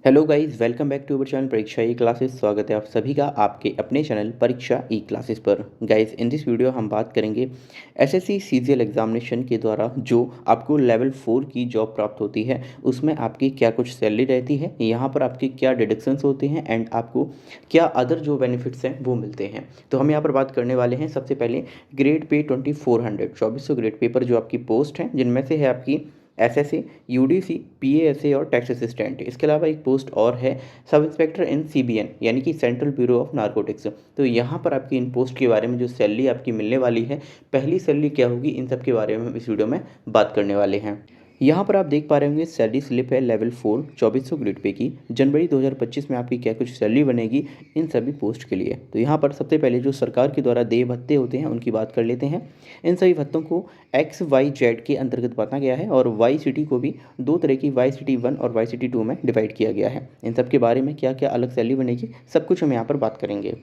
Hello guys, welcome back to our channel Pariksha E classes. स्वागत है आप सभी का आपके अपने चैनल परीक्षा ई क्लासेस पर। गाइस, इन दिस वीडियो हम बात करेंगे एसएससी सीजीएल एग्जामिनेशन के द्वारा जो आपको लेवल 4 की जॉब प्राप्त होती है उसमें आपकी क्या कुछ सैलरी रहती है, यहाँ पर आपके क्या डिडक्शंस होते हैं एंड आपको क्या अदर जो बेनिफिट्स हैं वो मिलते हैं। तो हम यहाँ पर बात करने वाले हैं सबसे पहले ग्रेड पे 2400 2400 ग्रेड पे पर जो आपकी पोस्ट हैं, जिनमें से है आपकी एसएससी, यूडीसी, पीएएसए और टैक्स असिस्टेंट। इसके अलावा एक पोस्ट और है सब इंस्पेक्टर इन सीबीएन यानी कि सेंट्रल ब्यूरो ऑफ नारकोटिक्स। तो यहाँ पर आपकी इन पोस्ट के बारे में जो सैलरी आपकी मिलने वाली है, पहली सैलरी क्या होगी, इन सब के बारे में हम इस वीडियो में बात करने वाले हैं। यहाँ पर आप देख पा रहे होंगे सैलरी स्लिप है लेवल 4 2400 ग्रेड पे की। जनवरी 2025 में आपकी क्या कुछ सैलरी बनेगी इन सभी पोस्ट के लिए। तो यहाँ पर सबसे पहले जो सरकार के द्वारा देय भत्ते होते हैं उनकी बात कर लेते हैं। इन सभी भत्तों को एक्स वाई जेड के अंतर्गत बांटा गया है और वाई सिटी को भी दो तरह की वाई सिटी 1 और वाई सिटी 2 में डिवाइड किया गया है। इन सब के बारे में क्या क्या अलग सैलरी बनेगी सब कुछ हम यहाँ पर बात करेंगे।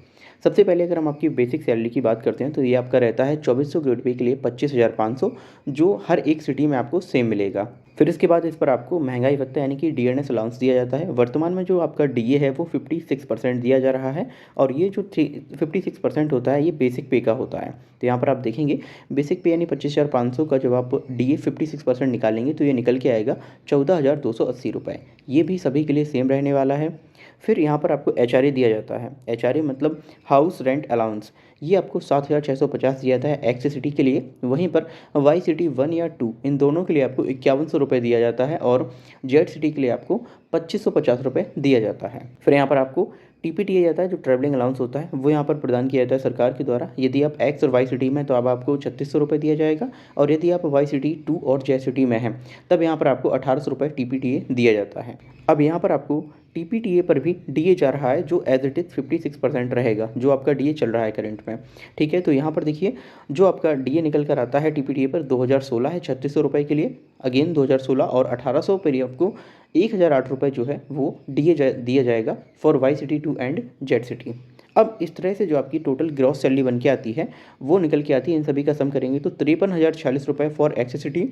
सबसे पहले अगर हम आपकी बेसिक सैलरी की बात करते हैं तो ये आपका रहता है 2400 ग्रेड पे के लिए 25,500, जो हर एक सिटी में आपको सेम मिलेगा। फिर इसके बाद इस पर आपको महंगाई भत्ता यानी कि डीएनएस अलाउंस दिया जाता है। वर्तमान में जो आपका डीए है वो 56% दिया जा रहा है और ये जो 56% होता है ये बेसिक पे का होता है। तो यहाँ पर आप देखेंगे बेसिक पे यानी 25,500 का जब आप डीए 56% निकालेंगे तो ये निकल के आएगा 14,280 रुपये। ये भी सभी के लिए सेम रहने वाला है। फिर यहाँ पर आपको एचआरए दिया जाता है। एचआरए मतलब हाउस रेंट अलाउंस, ये आपको 7,650 दिया जाता है एक्स सिटी के लिए। वहीं पर वाई सिटी 1 या 2 इन दोनों के लिए आपको 5100 रुपये दिया जाता है और जेड सिटी के लिए आपको 2550 रुपये दिया जाता है। फिर यहाँ पर आपको टीपी दिया जाता है, जो ट्रैवलिंग अलाउंस होता है वो यहाँ पर प्रदान किया जाता है सरकार के द्वारा। यदि आप एक्स और वाई सिटी में तो अब आपको 3600 रुपये दिया जाएगा और यदि आप वाई सिटी 2 और जेड सिटी में हैं तब यहाँ पर आपको 1800 रुपये टीपीटीए दिया जाता है। अब यहाँ पर आपको टीपीटीए पर भी डीए जा रहा है जो एज इट इज़ 56% रहेगा, जो आपका डीए चल रहा है करंट में। ठीक है, तो यहाँ पर देखिए जो आपका डीए निकल कर आता है टीपीटीए पर 2016 है 3600 रुपये के लिए, अगेन 2016 और 1800 पर ही आपको 1008 रुपये जो है वो डीए दिया जाएगा for Y city 2 and Z city. अब इस तरह से जो आपकी टोटल ग्रॉस सैलरी बन के आती है वो निकल के आती है, इन सभी का सम करेंगे तो 53,046 रुपये for X city,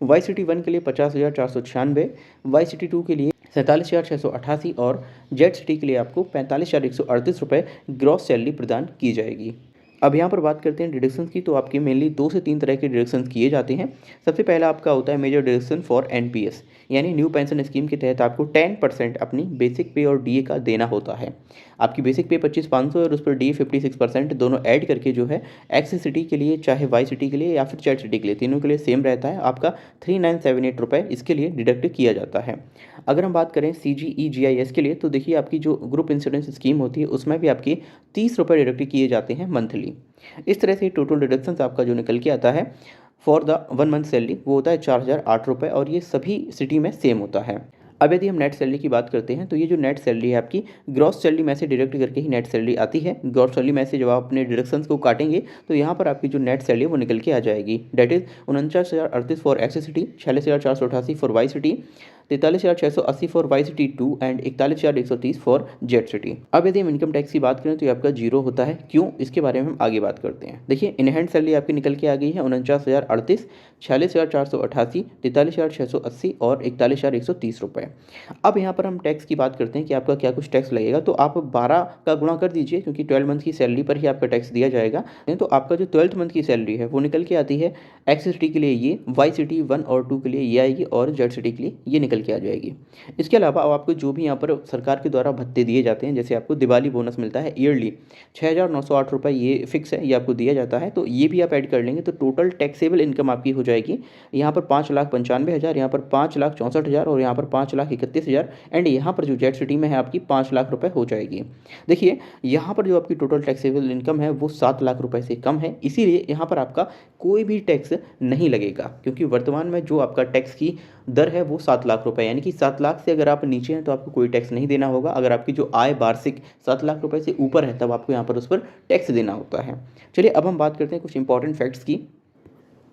Y city 1 के लिए 50,496, वाई सिटी 2 के लिए 47,688 और जेड सिटी के लिए आपको 45,138 रुपये ग्रॉस सैलरी प्रदान की जाएगी। अब यहाँ पर बात करते हैं डिडक्शंस की, तो आपके मेनली 2 से 3 तरह के डिडक्शंस किए जाते हैं। सबसे पहला आपका होता है मेजर डिडक्शन फॉर एनपीएस, यानी न्यू पेंशन स्कीम के तहत आपको 10% अपनी बेसिक पे और डीए का देना होता है। आपकी बेसिक पे 25,500 और उस पर डीए 56%, दोनों ऐड करके जो है एक्स सिटी के लिए चाहे वाई सिटी के लिए या फिर जेड सिटी के लिए, तीनों के लिए सेम रहता है। आपका 3978 रुपये इसके लिए डिडक्ट किया जाता है। अगर हम बात करें CGE-GIS के लिए तो देखिए आपकी जो ग्रुप इंश्योरेंस स्कीम होती है उसमें भी आपकी 30 रुपये डिडक्ट किए जाते हैं मंथली। इस तरह से टोटल डिडक्शंस आपका जो निकल के आता है फॉर द 1 मंथ सैलरी वो होता है 4,008 रुपये और ये सभी सिटी में सेम होता है। अब यदि हम नेट सैलरी की बात करते हैं तो ये जो नेट सैलरी है आपकी ग्रॉस सैलरी में से डिडक्ट करके ही नेट सैलरी आती है। ग्रॉस सैलरी में से जब आप अपने डिडक्शंस को काटेंगे तो यहाँ पर आपकी जो नेट सैलरी है वो निकल के आ जाएगी। That is 49,038 for X city, 46,488 for Y city, 43,680 for Y city 2 and 41,130 for Z city. अब यदि हम इनकम टैक्स की बात करें तो ये आपका जीरो होता है। क्यों, इसके बारे में हम आगे बात करते हैं। देखिए इन हैंड सैलरी आपकी निकल के आ गई है 49,038, 46,488, 43,680 और 41,130 रुपये। अब यहाँ पर हम टैक्स की बात करते हैं कि आपका क्या कुछ टैक्स लगेगा। तो आप 12 का गुणा कर दीजिए क्योंकि 12 मंथ की सैलरी पर ही आपका टैक्स दिया जाएगा। तो आपका जो 12th मंथ की सैलरी है वो निकल के आती है एक्स सिटी के लिए ये, वाई सिटी 1 और 2 के लिए ये आएगी और जेड सिटी के लिए ये निकल के आ जाएगी। इसके अलावा अब आपको जो भी यहाँ पर सरकार के द्वारा भत्ते दिए जाते हैं, जैसे आपको दिवाली बोनस मिलता है ईयरली 6,908 रुपये, ये फिक्स है, ये आपको दिया जाता है। तो ये भी आप ऐड कर लेंगे तो टोटल टैक्सेबल इनकम आपकी हो जाएगी यहाँ पर 5,95,000, यहाँ पर 5,64,000 और यहाँ पर 5,31,000 एंड यहाँ पर जो जेड सिटी में है आपकी 5 लाख रुपये हो जाएगी। देखिए यहाँ पर जो आपकी टोटल टैक्सेबल इनकम है वो 7 लाख रुपये से कम है, इसीलिए यहाँ पर आपका कोई भी टैक्स नहीं लगेगा क्योंकि वर्तमान में जो आपका टैक्स की दर है वो 7 लाख रुपए, यानी कि 7 लाख से अगर आप नीचे हैं तो आपको कोई टैक्स नहीं देना होगा। अगर आपकी जो आय वार्षिक 7 लाख रुपए से ऊपर है तब आपको यहाँ पर उस पर टैक्स देना होता है। चलिए अब हम बात करते हैं कुछ इंपॉर्टेंट फैक्ट्स की।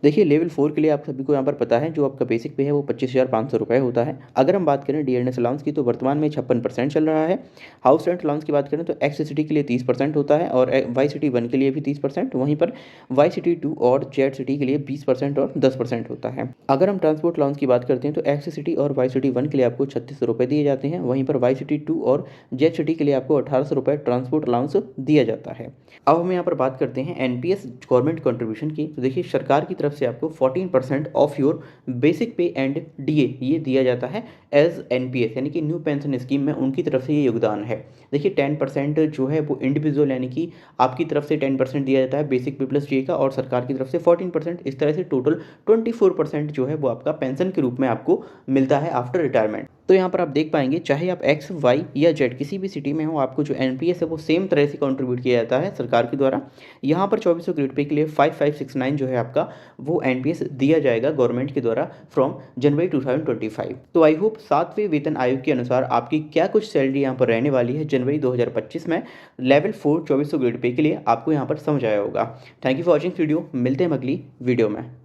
देखिए लेवल 4 के लिए आप सभी को यहाँ पर पता है जो आपका बेसिक पे है वो 25,500 रुपये होता है। अगर हम बात करें डीएनएस अलाउंस की तो वर्तमान में 56% चल रहा है। हाउस रेंट अलाउंस की बात करें तो एक्स सिटी के लिए 30% होता है और वाई सिटी 1 के लिए भी 30%, वहीं पर वाई सिटी 2 और जेड सिटी के लिए 20% और 10% होता है। अगर हम ट्रांसपोर्ट अलाउंस की बात करते हैं तो एक्स सिटी और वाई सिटी 1 के लिए आपको 3600 रुपये दिए जाते हैं, वहीं पर वाई सिटी 2 और जेड सिटी के लिए आपको 1800 रुपये ट्रांसपोर्ट अलाउंस दिया जाता है। अब हम यहाँ पर बात करते हैं एनपीएस गवर्नमेंट कंट्रीब्यूशन की। तो देखिए सरकार की तरफ से आपको 14% ऑफ योर बेसिक पे एंड डीए ये दिया जाता है एज एनपीएस, यानी कि न्यू पेंशन स्कीम में उनकी तरफ से ये योगदान है। देखिए 10% जो है वो इंडिविजुअल यानी कि आपकी तरफ से 10% दिया जाता है बेसिक पे प्लस डीए का, और सरकार की तरफ से 14%, इस तरह से टोटल 24% जो है वो आपका पेंशन के रूप में आपको मिलता है आफ्टर रिटायरमेंट। तो यहाँ पर आप देख पाएंगे चाहे आप एक्स वाई या जेड किसी भी सिटी में हो, आपको जो एनपीएस है वो सेम तरह से कंट्रीब्यूट किया जाता है सरकार के द्वारा। यहाँ पर 2400 ग्रेड पे के लिए 5569 जो है आपका वो एनपीएस दिया जाएगा गवर्नमेंट के द्वारा फ्रॉम जनवरी 2025। तो आई होप 7वें वेतन आयोग के अनुसार आपकी क्या कुछ सैलरी यहाँ पर रहने वाली है जनवरी 2025 में लेवल 4 2400 ग्रेड पे के लिए आपको यहाँ पर समझ आया होगा। Thank you for watching video, मिलते हैं अगली वीडियो में।